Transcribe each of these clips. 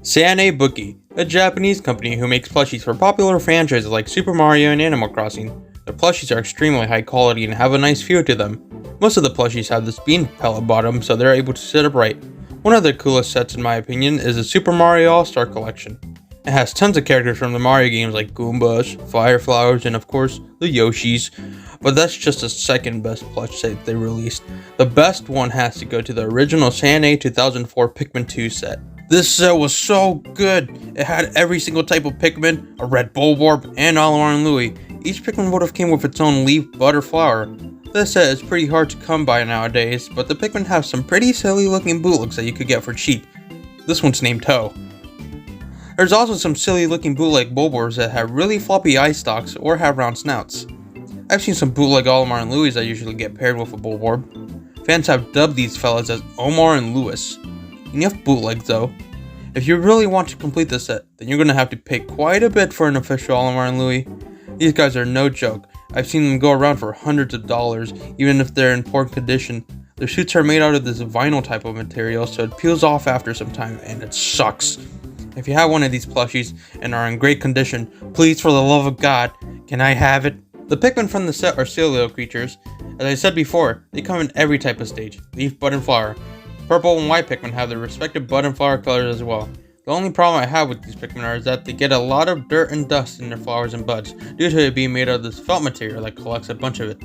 San-ei Pikmin, a Japanese company who makes plushies for popular franchises like Super Mario and Animal Crossing. Their plushies are extremely high quality and have a nice feel to them. Most of the plushies have this bean pellet bottom, so they're able to sit upright. One of the coolest sets in my opinion is the Super Mario All-Star Collection. It has tons of characters from the Mario games like Goombas, Fire Flowers, and of course, the Yoshis. But that's just the second best plush set they released. The best one has to go to the original San-ei 2004 Pikmin 2 set. This set was so good! It had every single type of Pikmin, a red Bulborb, and Olimar and Louie. Each Pikmin would have came with its own leaf, bud, or flower. This set is pretty hard to come by nowadays, but the Pikmin have some pretty silly looking bootlegs that you could get for cheap. This one's named Toe. There's also some silly looking bootleg Bulborbs that have really floppy eye stalks or have round snouts. I've seen some bootleg Olimar and Louis that usually get paired with a Bulborb. Fans have dubbed these fellas as Omar and Lewis. Enough bootlegs though. If you really want to complete the set, then you're going to have to pay quite a bit for an official Olimar and Louis. These guys are no joke. I've seen them go around for hundreds of dollars, even if they're in poor condition. Their suits are made out of this vinyl type of material, so it peels off after some time, and it sucks. If you have one of these plushies and are in great condition, please, for the love of God, can I have it? The Pikmin from the set are silly little creatures. As I said before, they come in every type of stage, leaf, bud, and flower. Purple and white Pikmin have their respective bud and flower colors as well. The only problem I have with these Pikmin is that they get a lot of dirt and dust in their flowers and buds, due to it being made out of this felt material that collects a bunch of it.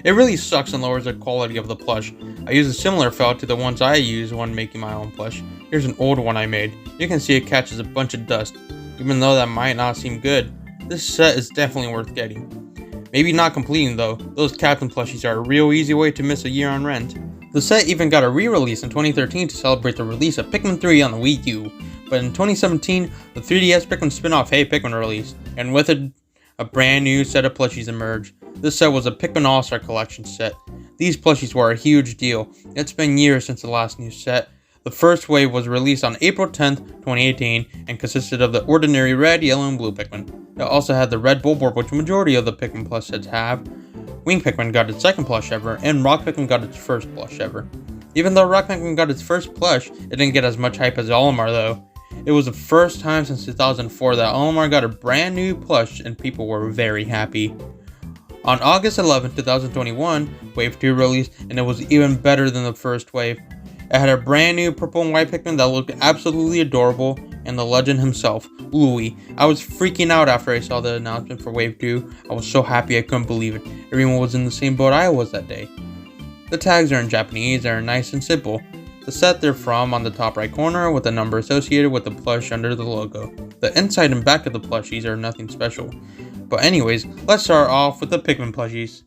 It really sucks and lowers the quality of the plush. I use a similar felt to the ones I use when making my own plush. Here's an old one I made. You can see it catches a bunch of dust. Even though that might not seem good, this set is definitely worth getting. Maybe not completing though, those Captain plushies are a real easy way to miss a year on rent. The set even got a re-release in 2013 to celebrate the release of Pikmin 3 on the Wii U, but in 2017, the 3DS Pikmin spin-off Hey Pikmin released, and with it, a brand new set of plushies emerged. This set was a Pikmin All-Star Collection set. These plushies were a huge deal. It's been years since the last new set. The first wave was released on April 10th, 2018, and consisted of the ordinary red, yellow, and blue Pikmin. It also had the red Bulborb, which the majority of the Pikmin plush sets have. Wing Pikmin got its second plush ever, and Rock Pikmin got its first plush ever. Even though Rock Pikmin got its first plush, it didn't get as much hype as Olimar though. It was the first time since 2004 that Olimar got a brand new plush and people were very happy. On August 11, 2021, Wave 2 released and it was even better than the first wave. It had a brand new purple and white Pikmin that looked absolutely adorable, and the legend himself, Louie. I was freaking out after I saw the announcement for Wave 2. I was so happy I couldn't believe it. Everyone was in the same boat I was that day. The tags are in Japanese and are nice and simple. The set they're from on the top right corner with a number associated with the plush under the logo. The inside and back of the plushies are nothing special. But anyways, let's start off with the Pikmin plushies.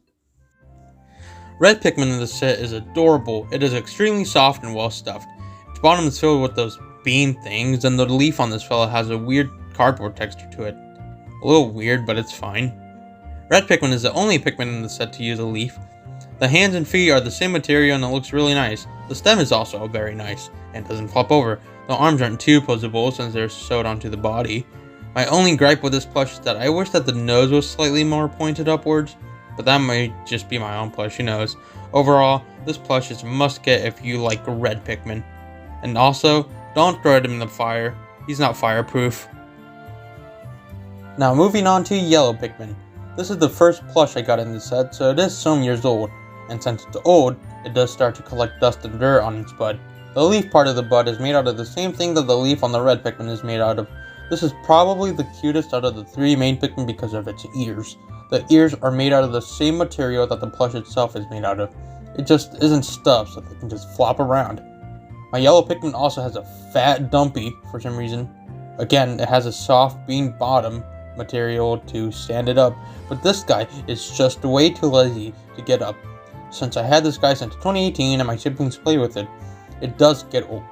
Red Pikmin in the set is adorable. It is extremely soft and well stuffed. Its bottom is filled with those bean things, and the leaf on this fella has a weird cardboard texture to it. A little weird, but it's fine. Red Pikmin is the only Pikmin in the set to use a leaf. The hands and feet are the same material and it looks really nice. The stem is also very nice and doesn't flop over. The arms aren't too posable since they're sewed onto the body. My only gripe with this plush is that I wish that the nose was slightly more pointed upwards, but that might just be my own plush, who knows. Overall, this plush is a must get if you like Red Pikmin. And also, don't throw him in the fire. He's not fireproof. Now moving on to Yellow Pikmin. This is the first plush I got in the set, so it is some years old. And since it's old, it does start to collect dust and dirt on its bud. The leaf part of the bud is made out of the same thing that the leaf on the Red Pikmin is made out of. This is probably the cutest out of the three main Pikmin because of its ears. The ears are made out of the same material that the plush itself is made out of. It just isn't stuffed so they can just flop around. My Yellow Pikmin also has a fat dumpy for some reason. Again, it has a soft bean bottom material to stand it up, but this guy is just way too lazy to get up. Since I had this guy since 2018 and my siblings play with it, it does get old.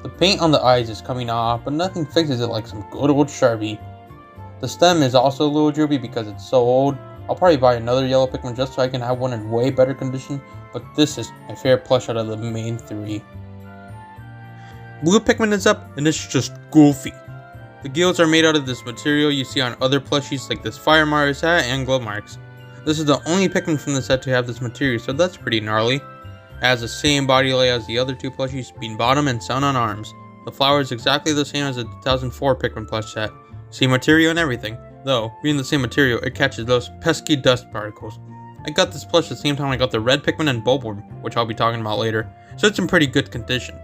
The paint on the eyes is coming off, but nothing fixes it like some good old Sharpie. The stem is also a little droopy because it's so old. I'll probably buy another Yellow Pikmin just so I can have one in way better condition, but this is my favorite plush out of the main three. Blue Pikmin is up, and it's just goofy. The gills are made out of this material you see on other plushies like this Fire Mario's hat and glow marks. This is the only Pikmin from the set to have this material, so that's pretty gnarly. It has the same body layout as the other two plushies, being bottom and sun on arms. The flower is exactly the same as the 2004 Pikmin plush set. Same material and everything. Though, being the same material, it catches those pesky dust particles. I got this plush at the same time I got the red Pikmin and Bulborb, which I'll be talking about later, so it's in pretty good condition.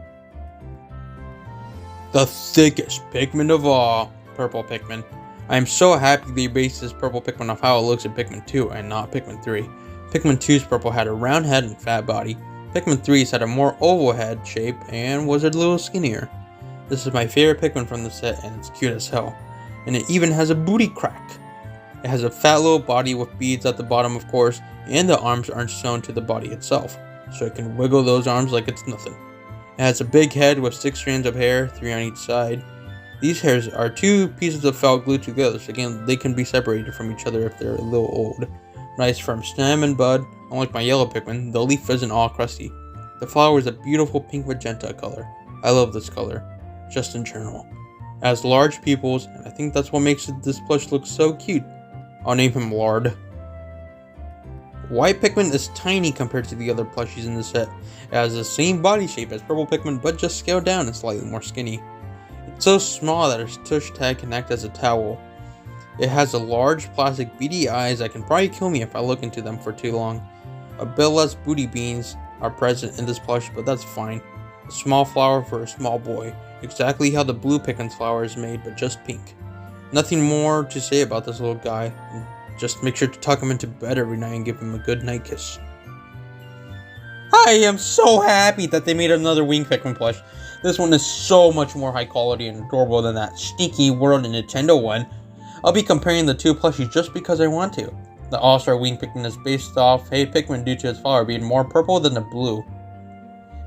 The thickest Pikmin of all, Purple Pikmin. I am so happy they based this purple Pikmin off how it looks in Pikmin 2 and not Pikmin 3. Pikmin 2's purple had a round head and fat body. Pikmin 3's had a more oval head shape and was a little skinnier. This is my favorite Pikmin from the set and it's cute as hell. And it even has a booty crack. It has a fat little body with beads at the bottom of course, and the arms aren't sewn to the body itself, so it can wiggle those arms like it's nothing. It has a big head with 6 strands of hair, 3 on each side. These hairs are 2 pieces of felt glued together, so again they can be separated from each other if they're a little old. Nice firm stem and bud. Unlike my yellow Pikmin, the leaf isn't all crusty. The flower is a beautiful pink magenta color. I love this color, just in general. It has large pupils, and I think that's what makes this plush look so cute. I'll name him Lard. White Pikmin is tiny compared to the other plushies in the set. It has the same body shape as Purple Pikmin, but just scaled down and slightly more skinny. It's so small that its tush tag can act as a towel. It has a large plastic beady eyes that can probably kill me if I look into them for too long. A bit less booty beans are present in this plush, but that's fine. A small flower for a small boy. Exactly how the blue Pikmin's flower is made, but just pink. Nothing more to say about this little guy. Just make sure to tuck him into bed every night and give him a good night kiss. I am so happy that they made another Wing Pikmin plush. This one is so much more high quality and adorable than that stinky World and Nintendo one. I'll be comparing the two plushies just because I want to. The All-Star Wing Pikmin is based off Hey Pikmin due to its flower being more purple than the blue.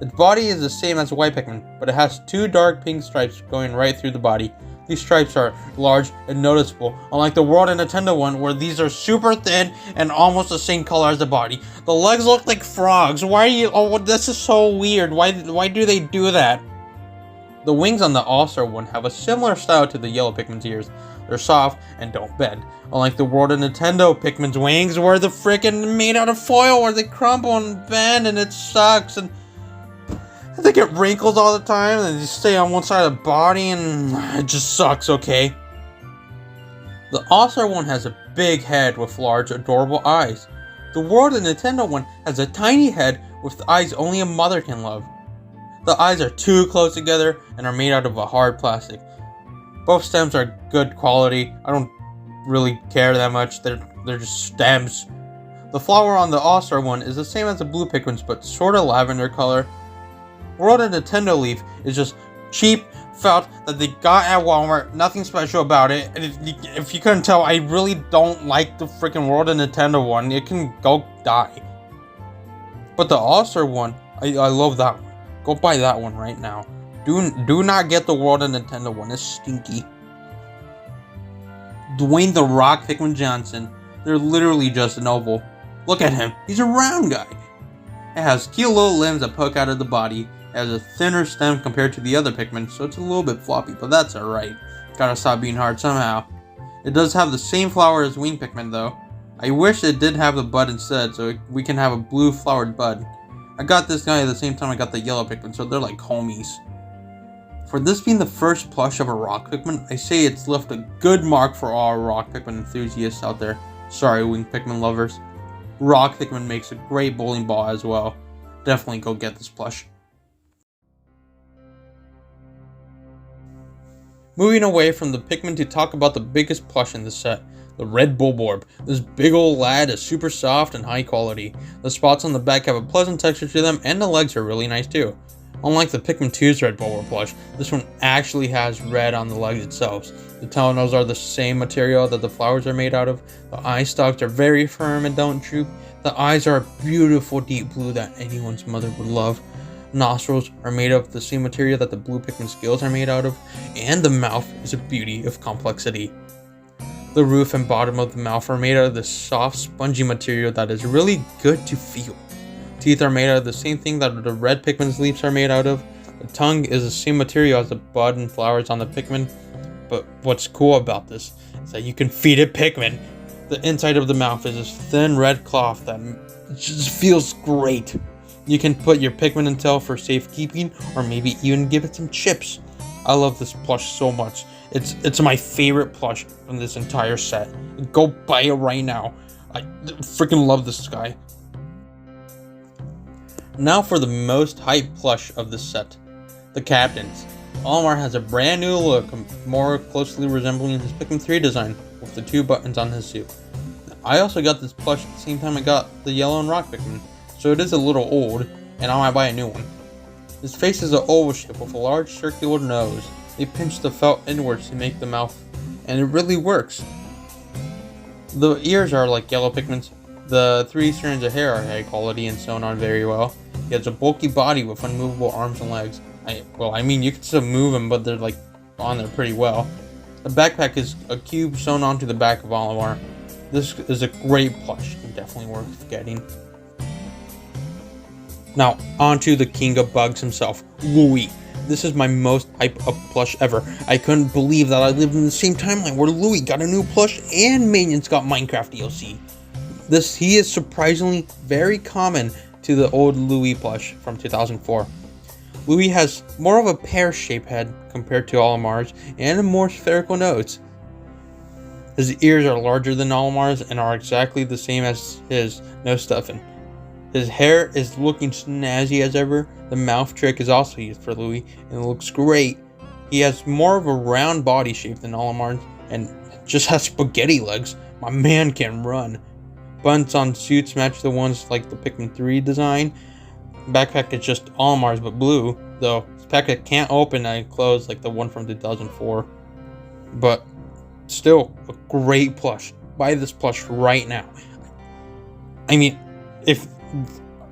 Its body is the same as the White Pikmin, but it has 2 dark pink stripes going right through the body. These stripes are large and noticeable, unlike the World and Nintendo one where these are super thin and almost the same color as the body. The legs look like frogs. Why are you... Oh, this is so weird. Why do they do that? The wings on the All-Star one have a similar style to the yellow Pikmin's ears. They're soft and don't bend. Unlike the World and Nintendo Pikmin's wings where they're freaking made out of foil where they crumple and bend and it sucks and they get wrinkles all the time and they stay on one side of the body and it just sucks, okay? The All-Star one has a big head with large, adorable eyes. The World and Nintendo one has a tiny head with eyes only a mother can love. The eyes are too close together and are made out of a hard plastic. Both stems are good quality. I don't really care that much. They're just stems. The flower on the All-Star one is the same as the blue Pikmin's but sort of lavender color. World and Nintendo leaf is just cheap felt that they got at Walmart. Nothing special about it. And if you couldn't tell, I really don't like the freaking World and Nintendo one. It can go die. But the All-Star one, I love that one. Go buy that one right now. Do not get the World and Nintendo one. It's stinky. Dwayne the Rock Pikmin Johnson. They're literally just an oval. Look at him. He's a round guy. It has cute little limbs that poke out of the body. It has a thinner stem compared to the other Pikmin, so it's a little bit floppy, but that's alright. Gotta stop being hard somehow. It does have the same flower as Wing Pikmin though. I wish it did have the bud instead, so we can have a blue flowered bud. I got this guy at the same time I got the yellow Pikmin, so they're like homies. For this being the first plush of a rock Pikmin, I say it's left a good mark for all rock Pikmin enthusiasts out there. Sorry, Wing Pikmin lovers. Rock Pikmin makes a great bowling ball as well. Definitely go get this plush. Moving away from the Pikmin to talk about the biggest plush in the set, the red Bulborb. This big old lad is super soft and high quality. The spots on the back have a pleasant texture to them and the legs are really nice too. Unlike the Pikmin 2's red Bulborb plush, this one actually has red on the legs itself. The tailnose are the same material that the flowers are made out of. The eye stalks are very firm and don't droop. The eyes are a beautiful deep blue that anyone's mother would love. Nostrils are made of the same material that the blue Pikmin scales are made out of. And the mouth is a beauty of complexity. The roof and bottom of the mouth are made out of this soft, spongy material that is really good to feel. Teeth are made out of the same thing that the red Pikmin's leaves are made out of. The tongue is the same material as the bud and flowers on the Pikmin. But what's cool about this is that you can feed it Pikmin. The inside of the mouth is this thin red cloth that just feels great. You can put your Pikmin in tail for safekeeping or maybe even give it some chips. I love this plush so much. It's my favorite plush from this entire set. Go buy it right now. I freaking love this guy. Now for the most hyped plush of this set, the Captains. Olimar has a brand new look, more closely resembling his Pikmin 3 design, with the 2 buttons on his suit. I also got this plush at the same time I got the Yellow and Rock Pikmin, so it is a little old, and I might buy a new one. His face is an oval shape with a large circular nose. They pinch the felt inwards to make the mouth, and it really works. The ears are like yellow Pikmin's. The 3 strands of hair are high quality and sewn on very well. He has a bulky body with unmovable arms and legs. I mean, you can still move them, but they're like on there pretty well. The backpack is a cube sewn onto the back of Olimar. This is a great plush, and definitely worth getting. Now, onto the king of bugs himself, Louie. This is my most hype up plush ever. I couldn't believe that I lived in the same timeline where Louie got a new plush and Minions got Minecraft DLC. He is surprisingly very common to the old Louie plush from 2004. Louie has more of a pear-shaped head compared to Olimar's and a more spherical nose. His ears are larger than Olimar's and are exactly the same as his, no stuffing. His hair is looking snazzy as ever. The mouth trick is also used for Louie and it looks great. He has more of a round body shape than Olimar's and just has spaghetti legs. My man can run. Buttons on suits match the ones like the Pikmin 3 design. Backpack is just Olimar's but blue, though this packet can't open and close like the one from 2004. But still, a great plush. Buy this plush right now. I mean, if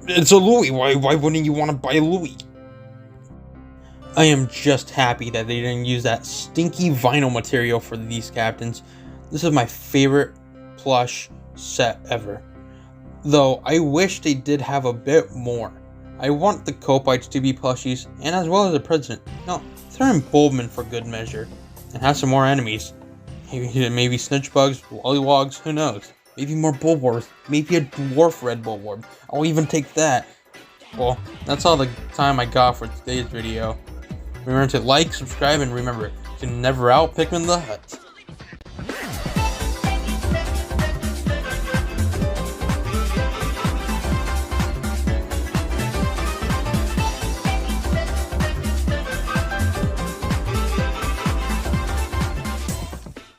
it's a Louie, why wouldn't you want to buy a Louie? I am just happy that they didn't use that stinky vinyl material for these Captains. This is my favorite plush set ever. Though I wish they did have a bit more. I want the Copites to be plushies, and as well as the President. No, throw in Bulborb for good measure, and have some more enemies. Maybe Snitchbugs, Wollywogs, who knows? Maybe more Bulborbs, maybe a Dwarf Red Bulborb. I'll even take that. Well, that's all the time I got for today's video. Remember to like, subscribe, and remember, you can never out Pikmin the Hut.